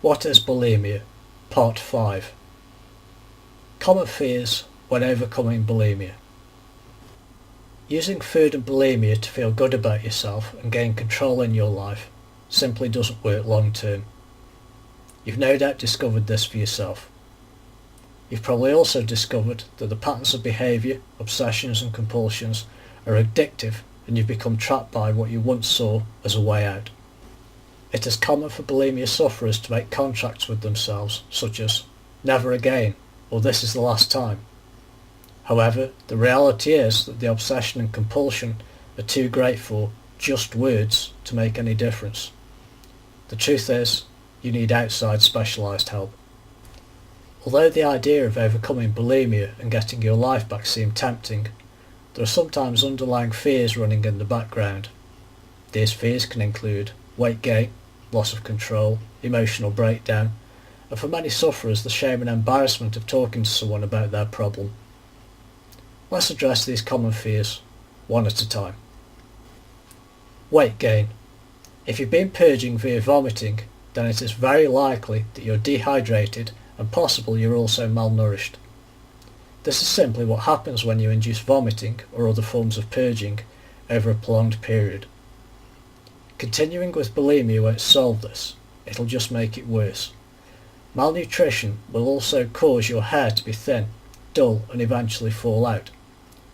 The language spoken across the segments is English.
What is bulimia? Part 5. Common fears when overcoming bulimia. Using food and bulimia to feel good about yourself and gain control in your life simply doesn't work long term. You've no doubt discovered this for yourself. You've probably also discovered that the patterns of behaviour, obsessions and compulsions are addictive, and you've become trapped by what you once saw as a way out. It is common for bulimia sufferers to make contracts with themselves, such as "never again" or "this is the last time." However, the reality is that the obsession and compulsion are too great for just words to make any difference. The truth is, you need outside specialised help. Although the idea of overcoming bulimia and getting your life back seem tempting, there are sometimes underlying fears running in the background. These fears can include weight gain, loss of control, emotional breakdown, and for many sufferers the shame and embarrassment of talking to someone about their problem. Let's address these common fears, one at a time. Weight gain. If you've been purging via vomiting, then it is very likely that you're dehydrated and possibly you're also malnourished. This is simply what happens when you induce vomiting or other forms of purging over a prolonged period. Continuing with bulimia won't solve this, it'll just make it worse. Malnutrition will also cause your hair to be thin, dull and eventually fall out.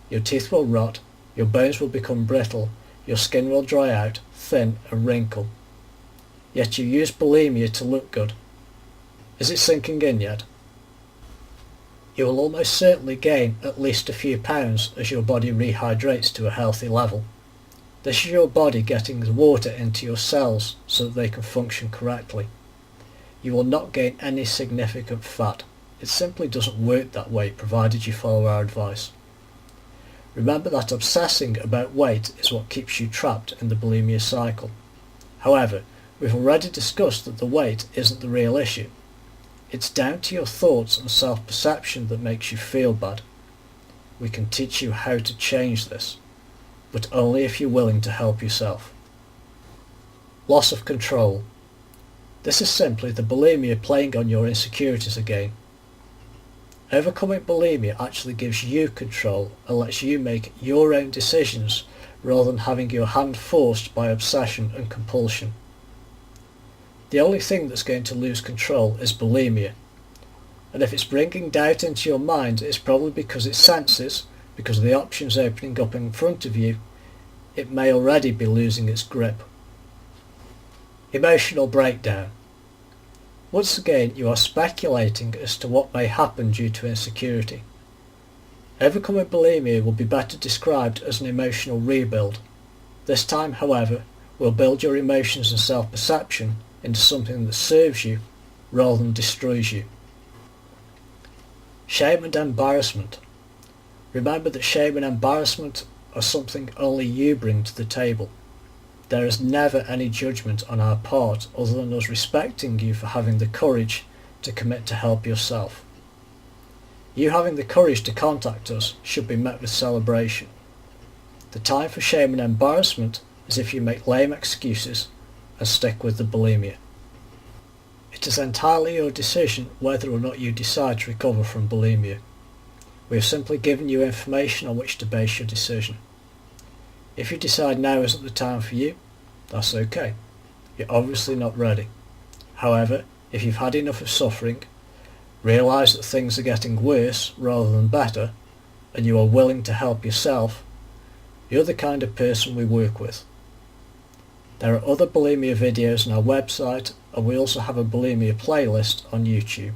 Your teeth will rot, your bones will become brittle, your skin will dry out, thin and wrinkle. Yet you use bulimia to look good. Is it sinking in yet? You will almost certainly gain at least a few pounds as your body rehydrates to a healthy level. This is your body getting the water into your cells so that they can function correctly. You will not gain any significant fat. It simply doesn't work that way provided you follow our advice. Remember that obsessing about weight is what keeps you trapped in the bulimia cycle. However, we've already discussed that the weight isn't the real issue. It's down to your thoughts and self-perception that makes you feel bad. We can teach you how to change this, but only if you're willing to help yourself. Loss of control. This is simply the bulimia playing on your insecurities again. Overcoming bulimia actually gives you control and lets you make your own decisions rather than having your hand forced by obsession and compulsion. The only thing that's going to lose control is bulimia, and if it's bringing doubt into your mind, it's probably because it senses, because of the options opening up in front of you, it may already be losing its grip. Emotional breakdown. Once again, you are speculating as to what may happen due to insecurity. Overcoming bulimia will be better described as an emotional rebuild. This time, however, will build your emotions and self-perception into something that serves you rather than destroys you. Shame and embarrassment. Remember that shame and embarrassment are something only you bring to the table. There is never any judgment on our part other than us respecting you for having the courage to commit to help yourself. You having the courage to contact us should be met with celebration. The time for shame and embarrassment is if you make lame excuses and stick with the bulimia. It is entirely your decision whether or not you decide to recover from bulimia. We have simply given you information on which to base your decision. If you decide now isn't the time for you, that's okay. You're obviously not ready. However, if you've had enough of suffering, realise that things are getting worse rather than better, and you are willing to help yourself, you're the kind of person we work with. There are other bulimia videos on our website, and we also have a bulimia playlist on YouTube.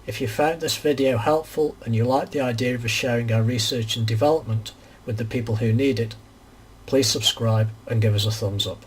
If you found this video helpful and you like the idea of us sharing our research and development with the people who need it, please subscribe and give us a thumbs up.